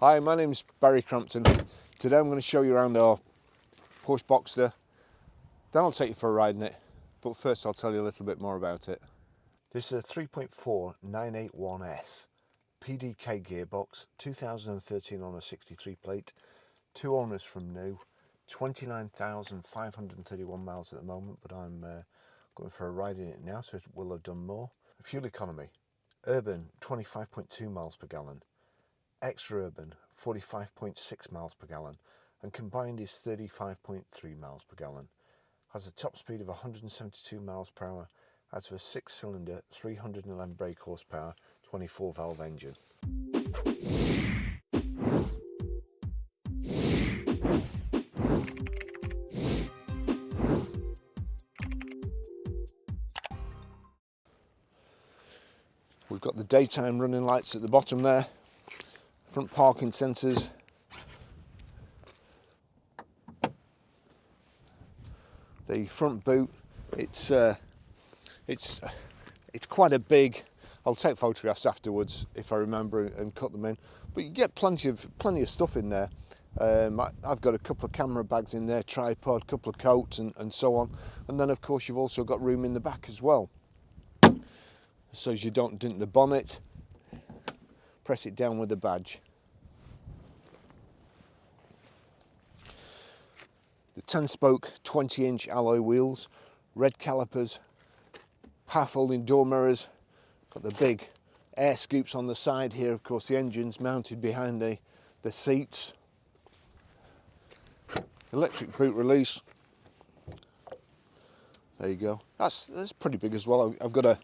Hi, my name's Barry Crampton. Today I'm going to show you around our Porsche Boxster. Then I'll take you for a ride in it, but first I'll tell you a little bit more about it. This is a 3.4 981S PDK Gearbox, 2013 on a 63 plate, 2 owners from new, 29,531 miles at the moment, but I'm going for a ride in it now, so it will have done more. Fuel economy, urban 25.2 miles per gallon. Extra urban 45.6 miles per gallon, and combined is 35.3 miles per gallon. Has a top speed of 172 miles per hour out of a 6-cylinder 311 brake horsepower 24 valve engine. We've got the daytime running lights at the bottom there. Front parking sensors, the front boot. It's quite a big. I'll take photographs afterwards if I remember and cut them in. But you get plenty of stuff in there. I've got a couple of camera bags in there, tripod, couple of coats, and so on. And then of course you've also got room in the back as well, so as you don't dent the bonnet. Press it down with the badge. The 10-spoke 20-inch alloy wheels, red calipers, power folding door mirrors, got the big air scoops on the side here. Of course the engine's mounted behind the seats. Electric boot release. There you go. That's pretty big as well. I've got a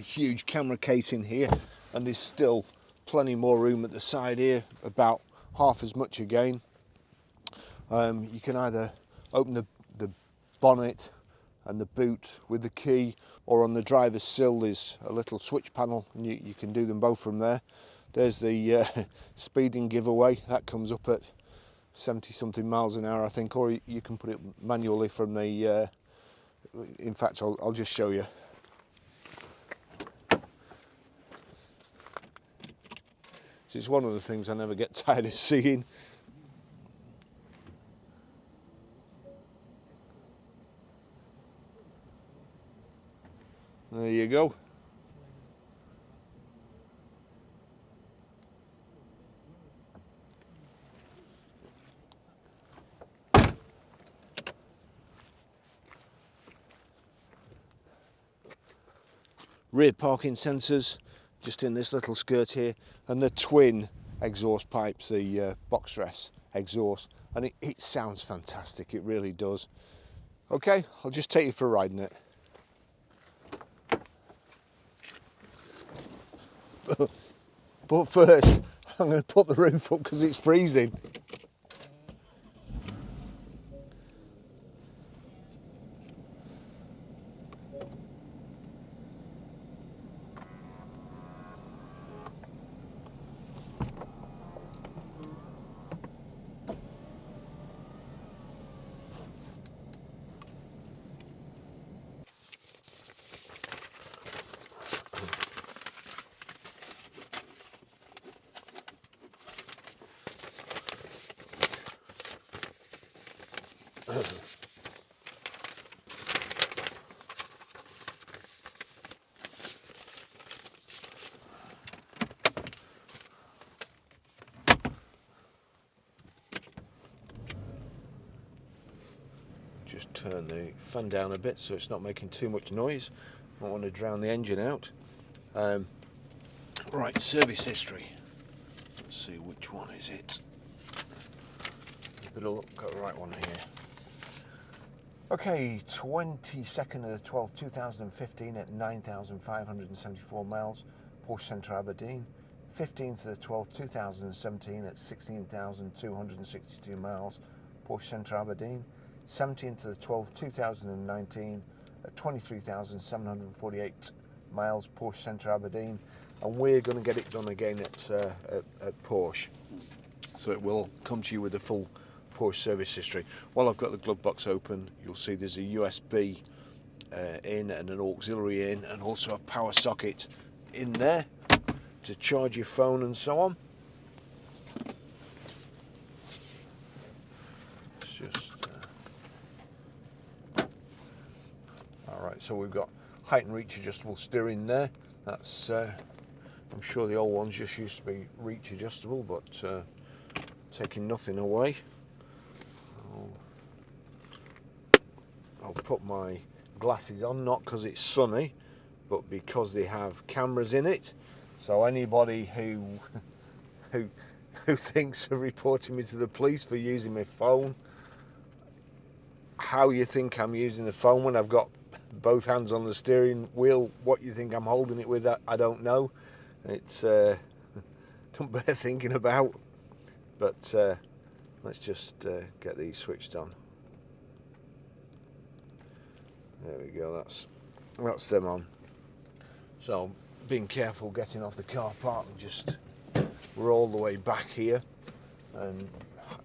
huge camera case in here, and there's still plenty more room at the side here, about half as much again. You can either open the bonnet and the boot with the key, or on the driver's sill there's a little switch panel, and you can do them both from there. There's the speeding giveaway, that comes up at 70 something miles an hour I think, or you can put it manually from the in fact I'll just show you. It's one of the things I never get tired of seeing. There you go. Rear parking sensors just in this little skirt here, and the twin exhaust pipes, the Boxster S exhaust, and it sounds fantastic, it really does. Okay, I'll just take you for a ride in it. But first I'm going to put the roof up because it's freezing. Just turn the fan down a bit so it's not making too much noise. I don't want to drown the engine out. Right, service history. Let's see, which one is it? Better look, got the right one here. Okay, 22nd of the 12th, 2015 at 9,574 miles, Porsche Centre Aberdeen. 15th of the 12th, 2017 at 16,262 miles, Porsche Centre Aberdeen. 17th of the 12th, 2019 at 23,748 miles, Porsche Centre Aberdeen. And we're going to get it done again at Porsche, so it will come to you with a full Porsche service history. While I've got the glove box open, you'll see there's a USB in and an auxiliary in, and also a power socket in there to charge your phone and so on. so we've got height and reach adjustable steering there. That's I'm sure the old ones just used to be reach adjustable, but taking nothing away. I'll put my glasses on, not because it's sunny, but because they have cameras in it. So anybody who thinks of reporting me to the police for using my phone, how you think I'm using the phone when I've got both hands on the steering wheel, what you think I'm holding it with, I don't know. It's don't bear thinking about. But let's just get these switched on. There we go, that's them on. So being careful getting off the car park, and just we're all the way back here, and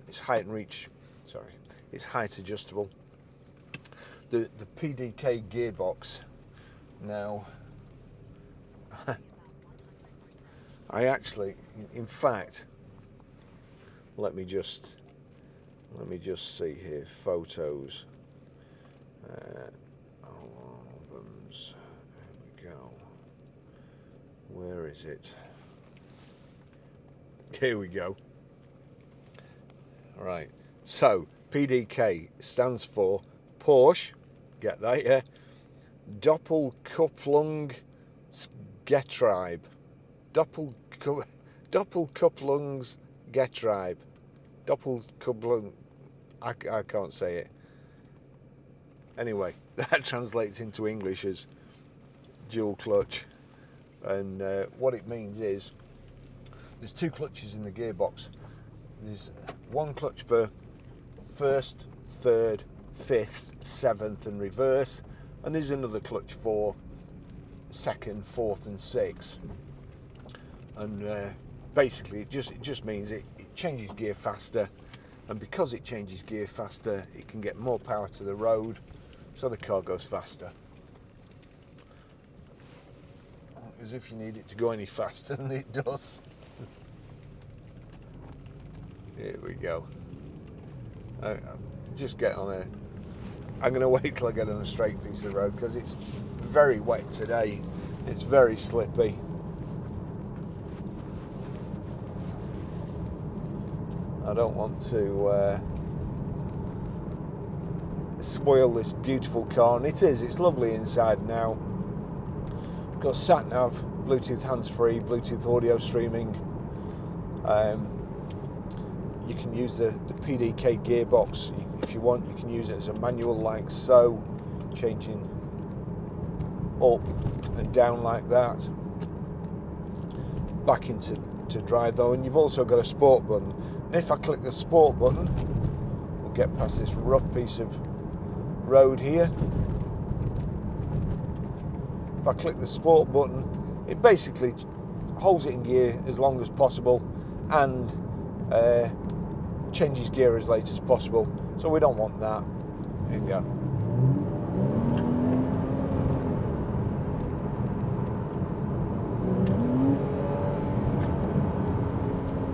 it's height and reach, sorry, it's height adjustable. The Pdk Gearbox, now I actually, in fact, let me just see here, photos, albums, there we go, where is it? Here we go. Right, so PDK stands for Porsche, get that, yeah? Doppelkupplungsgetriebe. Doppelkupplungsgetriebe. Doppelkupplung, I can't say it. Anyway, that translates into English as dual clutch. And what it means is, there's two clutches in the gearbox. There's one clutch for first, third, fifth, seventh and reverse, and there's another clutch for second, fourth and sixth. And basically it just means it changes gear faster, and because it changes gear faster, it can get more power to the road, so the car goes faster. As if you need it to go any faster than it does. Here we go. Just get on I'm going to wait till I get on a straight piece of road, because it's very wet today. It's very slippy. I don't want to spoil this beautiful car, and it's lovely inside now. Got sat nav, Bluetooth hands-free, Bluetooth audio streaming. You can use the Pdk Gearbox if you want. You can use it as a manual like so, changing up and down like that. Back into drive though, and you've also got a sport button. And if I click the sport button, we'll get past this rough piece of road here. If I click the sport button, it basically holds it in gear as long as possible, and changes gear as late as possible, so we don't want that. Here we go.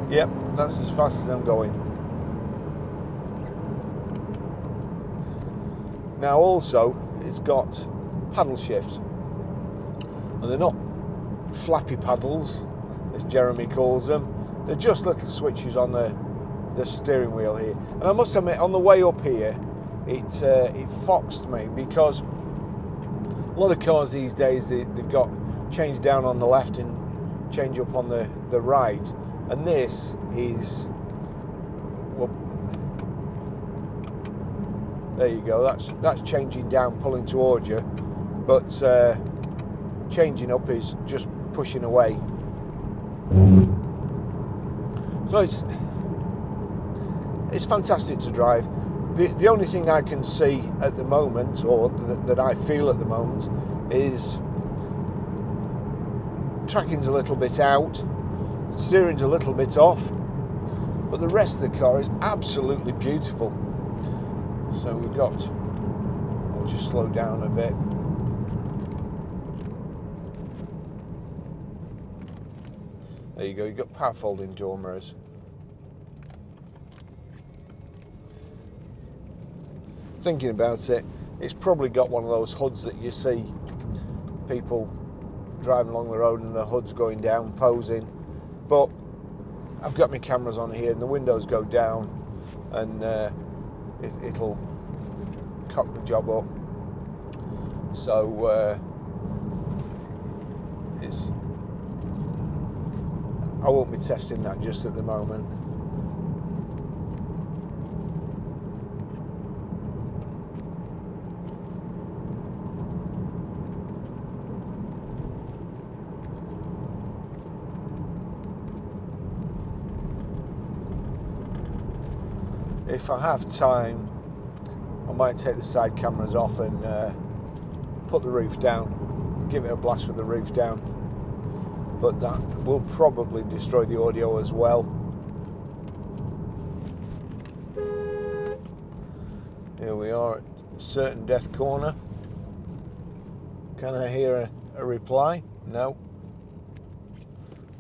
Yep, that's as fast as I'm going. Now also, it's got paddle shift, and they're not flappy paddles, as Jeremy calls them. They're just little switches on the steering wheel here. And I must admit, on the way up here, it foxed me, because a lot of cars these days, they've got change down on the left and change up on the right. And this is, well, there you go, that's changing down, pulling towards you, but changing up is just pushing away. So it's fantastic to drive. The only thing I can see at the moment, or that I feel at the moment, is tracking's a little bit out, steering's a little bit off, but the rest of the car is absolutely beautiful. So we'll just slow down a bit. There you go, you've got power folding door mirrors. Thinking about it, It's probably got one of those hoods that you see people driving along the road and the hood's going down, posing. But I've got my cameras on here and the windows go down, and it'll cock the job up. So I won't be testing that just at the moment. If I have time, I might take the side cameras off and put the roof down, give it a blast with the roof down, but that will probably destroy the audio as well. Here we are at Certain Death Corner. Can I hear a reply? No.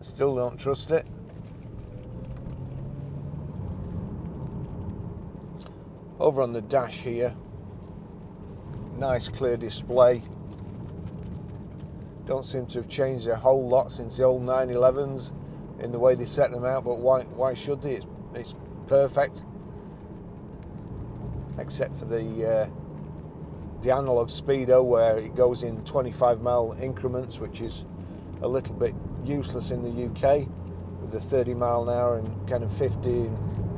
Still don't trust it. Over on the dash here, nice clear display. Don't seem to have changed a whole lot since the old 911s in the way they set them out, but why should they? It's perfect, except for the analog speedo where it goes in 25-mile increments, which is a little bit useless in the UK with the 30 mile an hour and kind of 50,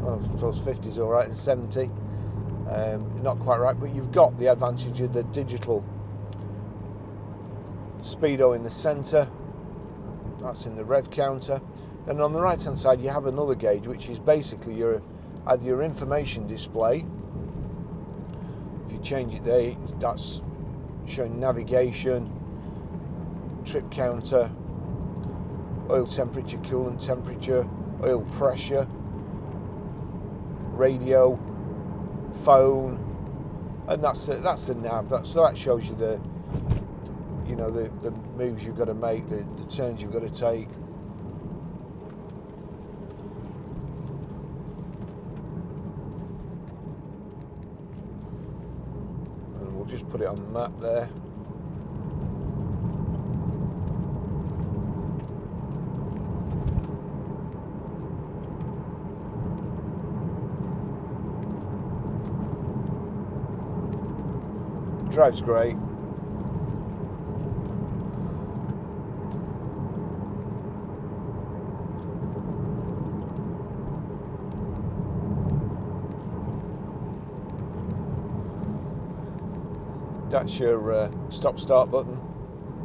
well, I suppose 50 is all right, and 70. Not quite right, but you've got the advantage of the digital speedo in the centre. That's in the rev counter, and on the right hand side you have another gauge, which is basically either your information display. If you change it there, that's showing navigation, trip counter, oil temperature, coolant temperature, oil pressure, radio, phone, and that's the nav. So that shows you the moves you've got to make, the turns you've got to take. And we'll just put it on the map there. Drives great. That's your stop start button,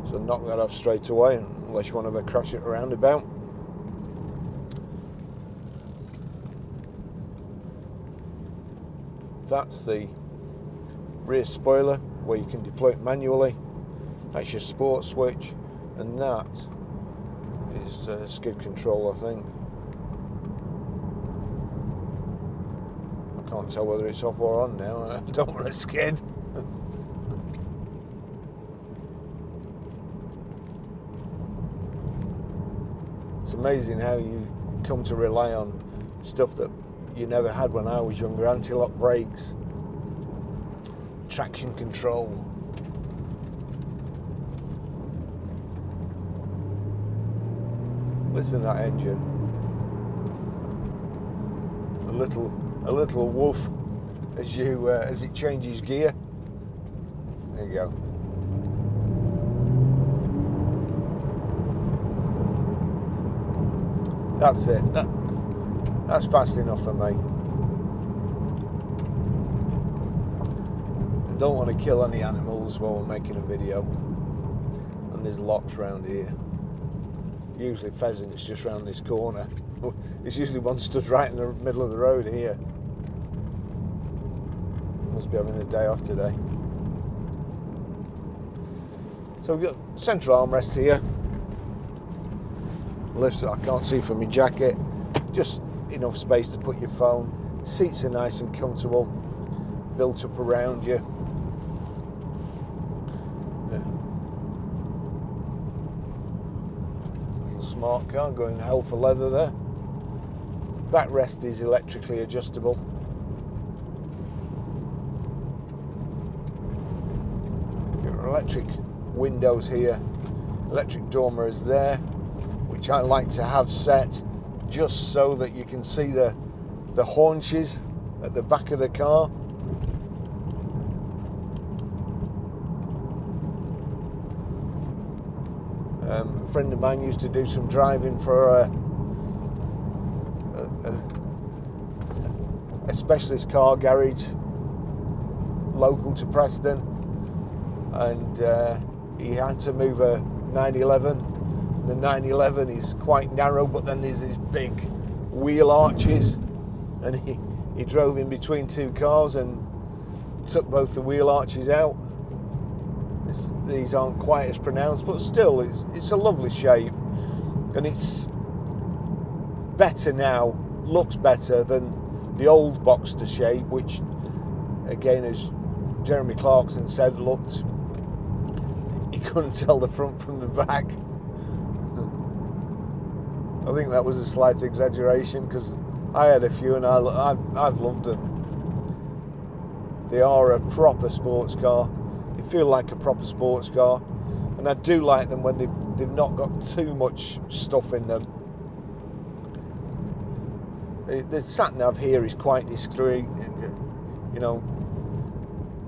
so knock that off straight away unless you want to crash it around about. That's the rear spoiler where you can deploy it manually. That's your sport switch, and that is skid control, I think. I can't tell whether it's off or on now. I don't want to skid. It's amazing how you come to rely on stuff that you never had when I was younger. Anti-lock brakes, traction control. Listen to that engine. A little woof as it changes gear. There you go. That's it. That's fast enough for me. I don't want to kill any animals while we're making a video. And there's lots around here. Usually pheasants just round this corner. It's usually one stood right in the middle of the road here. Must be having a day off today. So we've got central armrest here. Lifts that I can't see from my jacket. Just enough space to put your phone. Seats are nice and comfortable, built up around you. Yeah. Little smart car going hell for leather there. Backrest is electrically adjustable. electric windows here, electric door mirrors there, which I like to have set just so that you can see the haunches at the back of the car. A friend of mine used to do some driving for a specialist car garage local to Preston, and he had to move a 911. The 911 is quite narrow, but then there's these big wheel arches, and he drove in between two cars and took both the wheel arches out. These aren't quite as pronounced, but still it's a lovely shape, and it's better now, looks better than the old Boxster shape, which again, as Jeremy Clarkson said, looked, he couldn't tell the front from the back. I think that was a slight exaggeration, because I had a few and I've loved them. They are a proper sports car. They feel like a proper sports car, and I do like them when they've not got too much stuff in them. The sat nav here is quite discreet. You know,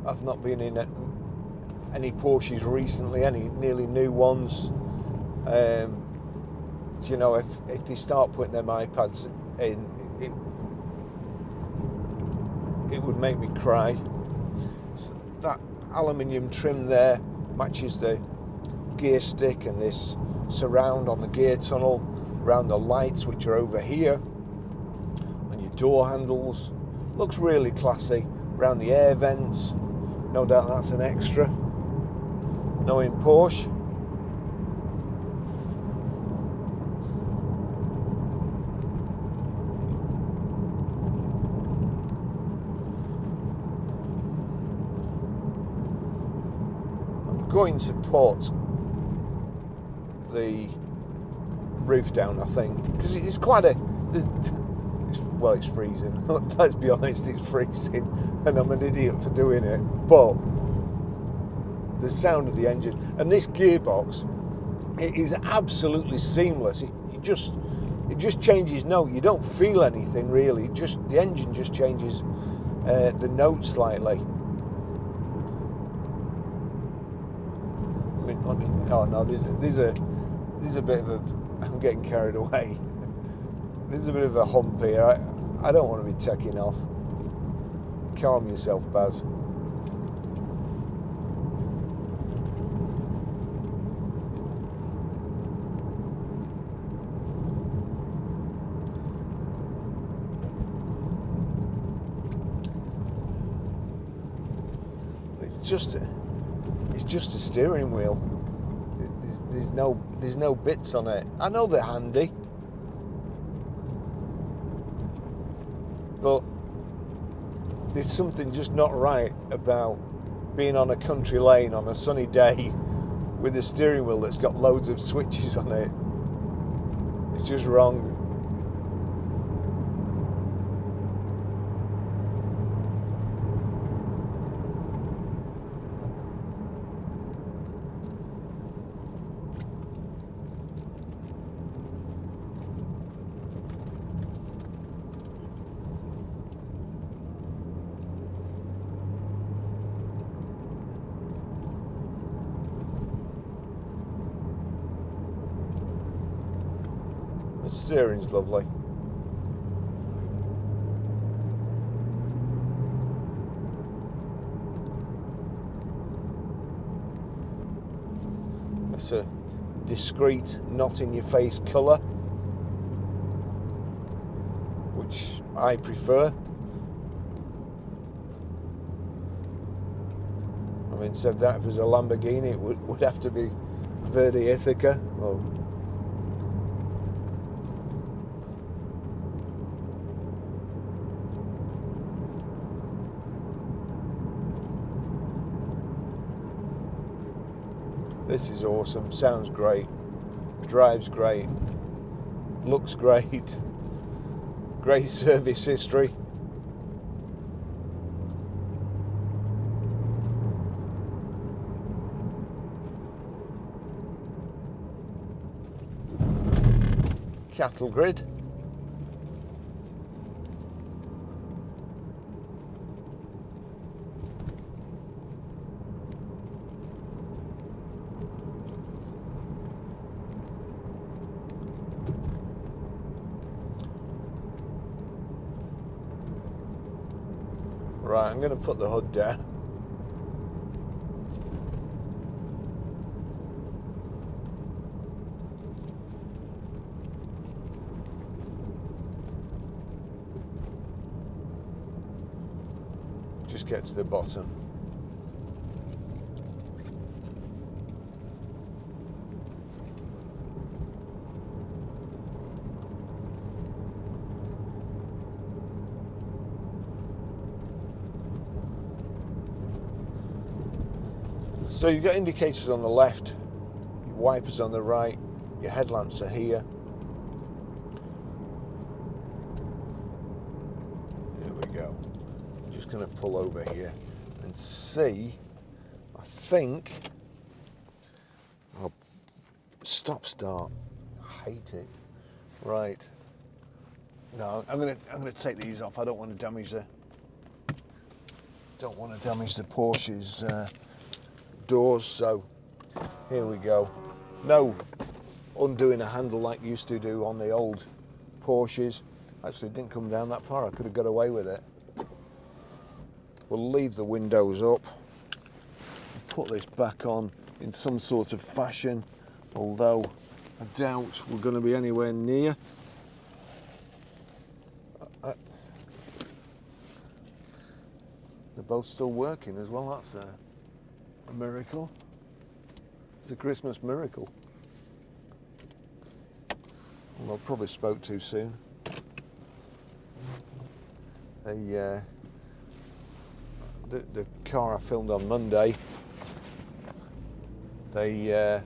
I've not been in any Porsches recently, any nearly new ones. You know, if they start putting them iPads in, it would make me cry. So that aluminium trim there matches the gear stick and this surround on the gear tunnel around the lights, which are over here, and your door handles. Looks really classy. Around the air vents, no doubt that's an extra, knowing Porsche. Going to put the roof down, I think, because it's quite a, well, it's freezing. Let's be honest, it's freezing, and I'm an idiot for doing it. But the sound of the engine and this gearbox, it is absolutely seamless. It just changes note. You don't feel anything really. The engine just changes the note slightly. Oh no, there's a bit of a, I'm getting carried away. There's a bit of a hump here. I don't want to be taking off. Calm yourself, Baz. It's just a steering wheel. There's no bits on it. I know they're handy, but there's something just not right about being on a country lane on a sunny day with a steering wheel that's got loads of switches on it. It's just wrong. The steering's lovely. It's a discreet, not in your face colour, which I prefer. Having said that, if it was a Lamborghini, it would have to be Verde Ithaca. Well, this is awesome, sounds great, drives great, looks great, great service history. cattle grid. Right, I'm going to put the hood down. Just get to the bottom. So you've got indicators on the left, your wipers on the right, your headlamps are here. Here we go. I'm just going to pull over here and see. I think. Oh, stop start. I hate it. Right. No, I'm going to take these off. I don't want to damage the Porsche's doors. So here we go. No undoing a handle like you used to do on the old Porsches. Actually, it didn't come down that far. I could have got away with it. We'll leave the windows up. Put this back on in some sort of fashion, although I doubt we're going to be anywhere near. They're both still working as well. That's a miracle. It's a Christmas miracle. Well, I probably spoke too soon. The car I filmed on Monday, it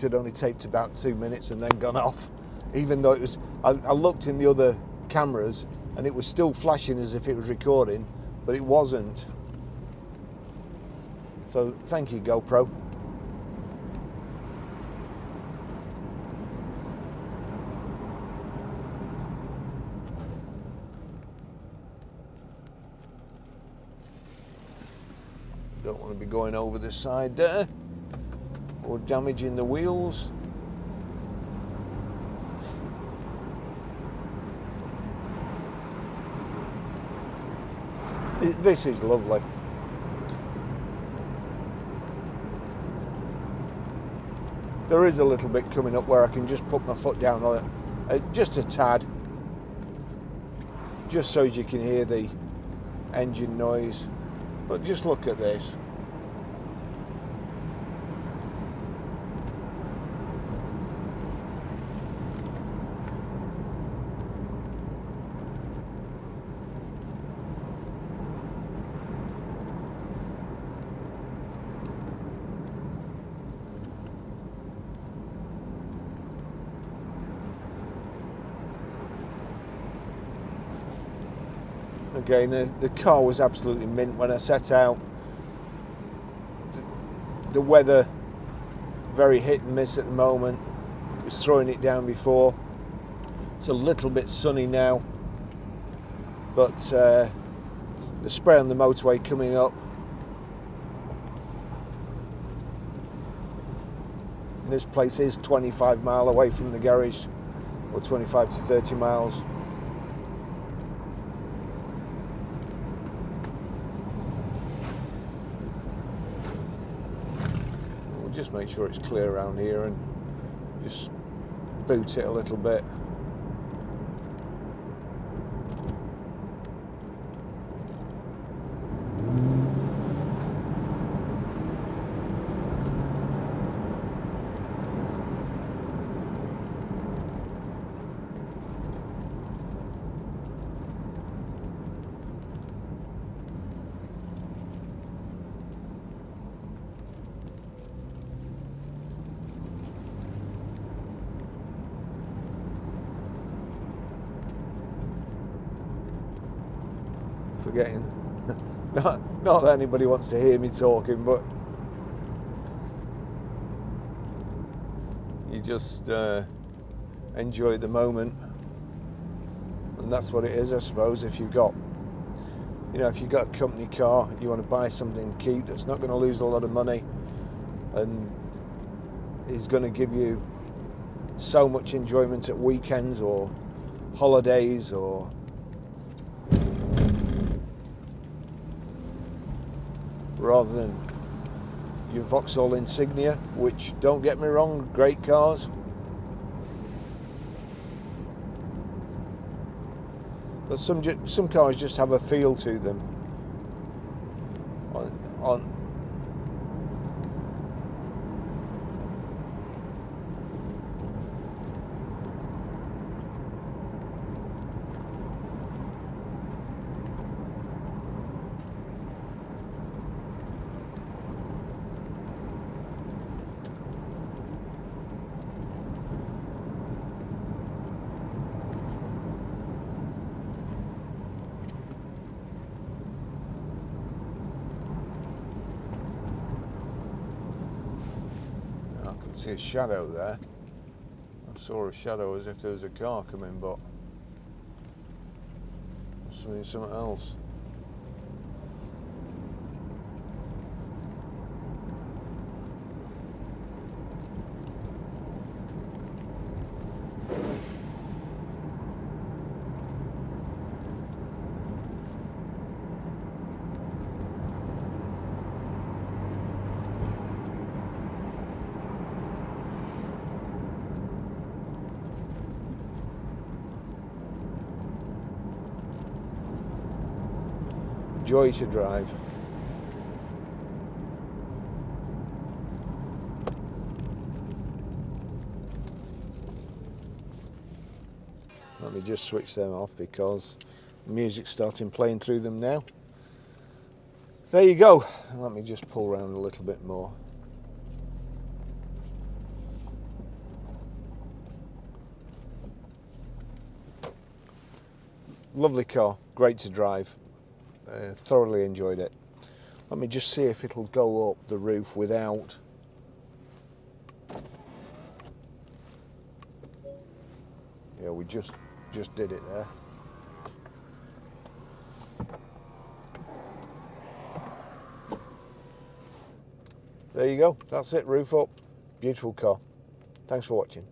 had only taped about 2 minutes and then gone off, even though it was. I looked in the other cameras and it was still flashing as if it was recording, but it wasn't. So thank you, GoPro. Don't want to be going over the side there or damaging the wheels. This is lovely. There is a little bit coming up where I can just put my foot down on it, just a tad, just so you can hear the engine noise. But just look at this. Again, the car was absolutely mint when I set out. The weather, very hit and miss at the moment. It was throwing it down before. It's a little bit sunny now, but the spray on the motorway coming up. And this place is 25 miles away from the garage, or 25 to 30 miles. Just make sure it's clear around here and just boot it a little bit. Forgetting, not that anybody wants to hear me talking, but You just enjoy the moment, and that's what it is, I suppose. If you've got, you know, if you've got a company car, you want to buy something cute that's not going to lose a lot of money and is going to give you so much enjoyment at weekends or holidays, or rather than your Vauxhall Insignia, which, don't get me wrong, great cars, but some cars just have a feel to them. I could see a shadow there. I saw a shadow as if there was a car coming, but must mean something else. Joy to drive. Let me just switch them off because the music's starting playing through them now. There you go. Let me just pull around a little bit more. Lovely car, great to drive. Thoroughly enjoyed it. Let me just see if it'll go up the roof without. Yeah, we just did it there. There you go. That's it, roof up. Beautiful car. Thanks for watching.